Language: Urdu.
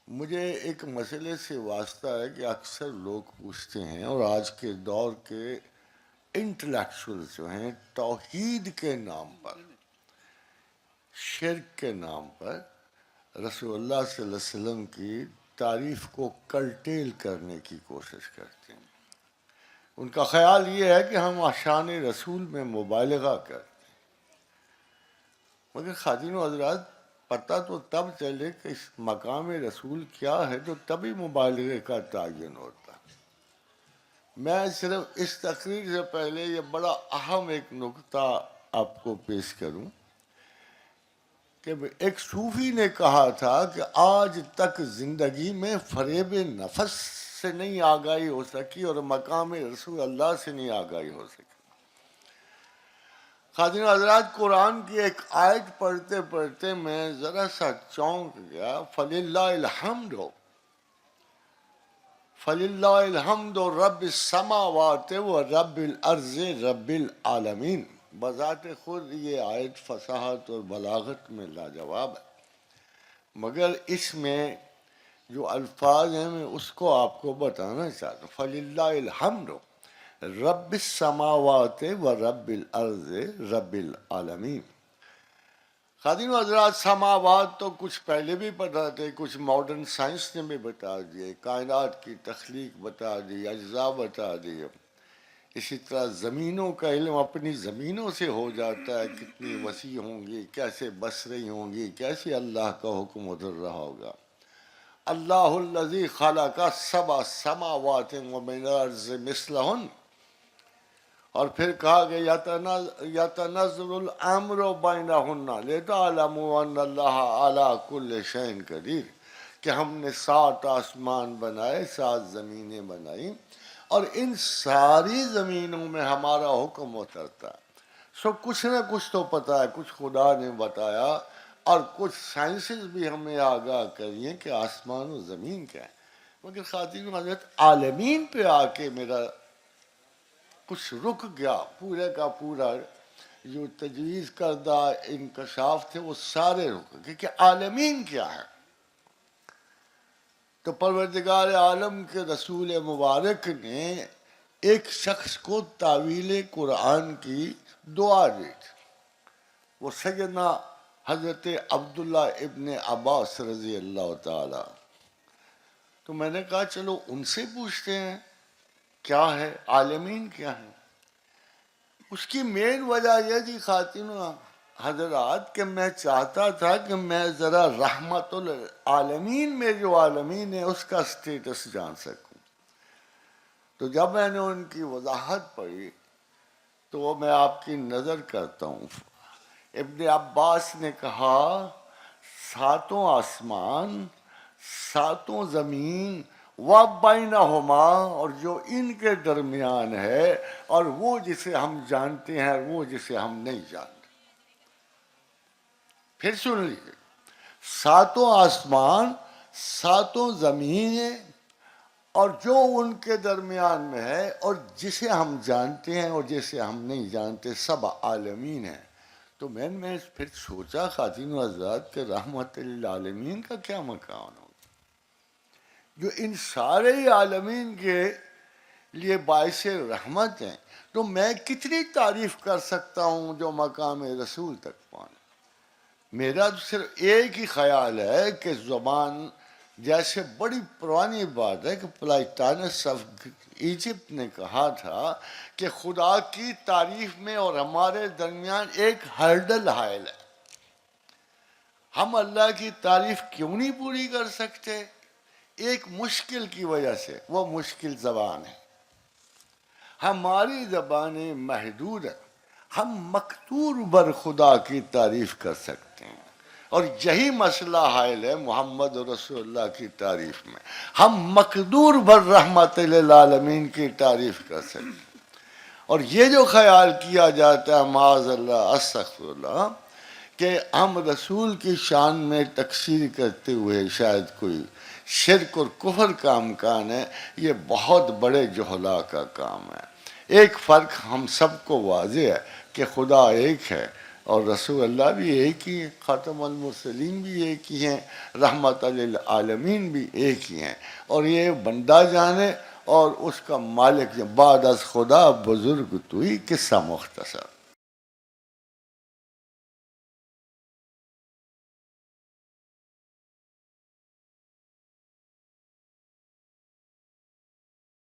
مجھے ایک مسئلے سے واسطہ ہے کہ اکثر لوگ پوچھتے ہیں، اور آج کے دور کے انٹلیکچوئل جو ہیں توحید کے نام پر، شرک کے نام پر رسول اللہ صلی اللہ علیہ وسلم کی تعریف کو کرٹیل کرنے کی کوشش کرتے ہیں۔ ان کا خیال یہ ہے کہ ہم شان رسول میں مبالغہ کرتے ہیں، مگر خواتین و حضرات پتہ تو تب چلے کہ اس مقام رسول کیا ہے تو تبھی مبالغے کا تعین ہوتا ہے۔ میں صرف اس تقریر سے پہلے یہ بڑا اہم ایک نکتہ آپ کو پیش کروں کہ ایک صوفی نے کہا تھا کہ آج تک زندگی میں فریب نفس سے نہیں آگاہی ہو سکی اور مقام رسول اللہ سے نہیں آگاہی ہو سکی۔ خواتین و حضرات، قرآن کی ایک آیت پڑھتے پڑھتے میں ذرا سا چونک گیا۔ فَلِلَّهِ الْحَمْدُ فَلِلَّهِ الْحَمْدُ رَبِّ السَّمَاوَاتِ وَرَبِّ الْأَرْضِ رَبِّ الْعَالَمِينَ۔ بذات خود یہ آیت فصاحت اور بلاغت میں لاجواب ہے، مگر اس میں جو الفاظ ہیں میں اس کو آپ کو بتانا چاہتا ہوں۔ فَلِلَّهِ الْحَمْدُ رب السماوات و رب الارض رب العالمین۔ خواتین و حضرات، سماوات تو کچھ پہلے بھی پتا تھے، کچھ ماڈرن سائنس نے بھی بتا دیے، کائنات کی تخلیق بتا دی، اجزاء بتا دیے۔ اسی طرح زمینوں کا علم اپنی زمینوں سے ہو جاتا ہے، کتنی وسیع ہوں گی، کیسے بس رہی ہوں گی، کیسے اللہ کا حکم اتر رہا ہوگا۔ اللہ الذی خلق سبع سماوات ومن الارض مثلہن، اور پھر کہا کہ یتنزل الامر بینہن لتعلموا ان اللہ علی کل شیء قدیر، کہ ہم نے 7 آسمان بنائے، 7 زمینیں بنائیں، اور ان ساری زمینوں میں ہمارا حکم اترتا ہے۔ سو کچھ نہ کچھ تو پتہ ہے، کچھ خدا نے بتایا، اور کچھ سائنسز بھی ہمیں آگاہ کریے کہ آسمان و زمین کیا ہے۔ مگر خواتین و حضرات، عالمین پہ آ کے میرا کچھ رک گیا، پورے کا پورا جو تجویز کردہ انکشاف تھے وہ سارے رک گئے کہ عالمین کیا ہے۔ تو پروردگار عالم کے رسول مبارک نے ایک شخص کو تعویل قرآن کی دعا دی تھی، وہ سیدنا حضرت عبداللہ ابن عباس رضی اللہ تعالی۔ تو میں نے کہا چلو ان سے پوچھتے ہیں کیا ہے عالمین کیا ہے۔ اس کی مین وجہ یہ تھی خواتین و حضرات کہ میں چاہتا تھا کہ میں ذرا رحمت العالمین میں جو عالمین ہے اس کا سٹیٹس جان سکوں۔ تو جب میں نے ان کی وضاحت پڑھی تو میں آپ کی نظر کرتا ہوں۔ ابن عباس نے کہا 7 آسمان، 7 زمین وَبَيْنَهُمَا، اور جو ان کے درمیان ہے، اور وہ جسے ہم جانتے ہیں اور وہ جسے ہم نہیں جانتے۔ پھر سن لیجیے، 7 آسمان، 7 زمینیں، اور جو ان کے درمیان میں ہے، اور جسے ہم جانتے ہیں اور جسے ہم نہیں جانتے، سب عالمین ہیں۔ تو میں نے پھر سوچا خواتین و حضرات کہ رحمت للعالمین کا کیا مقام ہو، جو ان سارے عالمین کے لیے باعث رحمت ہیں، تو میں کتنی تعریف کر سکتا ہوں جو مقام رسول تک پہنچے۔ میرا تو صرف ایک ہی خیال ہے کہ زبان، جیسے بڑی پرانی بات ہے کہ پلائٹانس آف ایجپٹ نے کہا تھا کہ خدا کی تعریف میں اور ہمارے درمیان ایک ہرڈل حائل ہے۔ ہم اللہ کی تعریف کیوں نہیں پوری کر سکتے؟ ایک مشکل کی وجہ سے، وہ مشکل زبان ہے۔ ہماری زبانیں محدود ہیں، ہم مقتور بر خدا کی تعریف کر سکتے ہیں، اور یہی مسئلہ حائل ہے محمد رسول اللہ کی تعریف میں۔ ہم مقدور بر رحمت للعالمین کی تعریف کر سکتے ہیں، اور یہ جو خیال کیا جاتا ہے معاذ اللہ استغفر اللہ کہ ہم رسول کی شان میں تقصیر کرتے ہوئے شاید کوئی شرک اور کفر کا امکان ہے، یہ بہت بڑے جہلا کا کام ہے۔ ایک فرق ہم سب کو واضح ہے کہ خدا ایک ہے، اور رسول اللہ بھی ایک ہی ہیں، خاتم المرسلین بھی ایک ہی ہیں، رحمت للعالمین بھی ایک ہی ہیں، اور یہ بندہ جانے اور اس کا مالک بعد از خدا بزرگ توئی، قصہ مختصر۔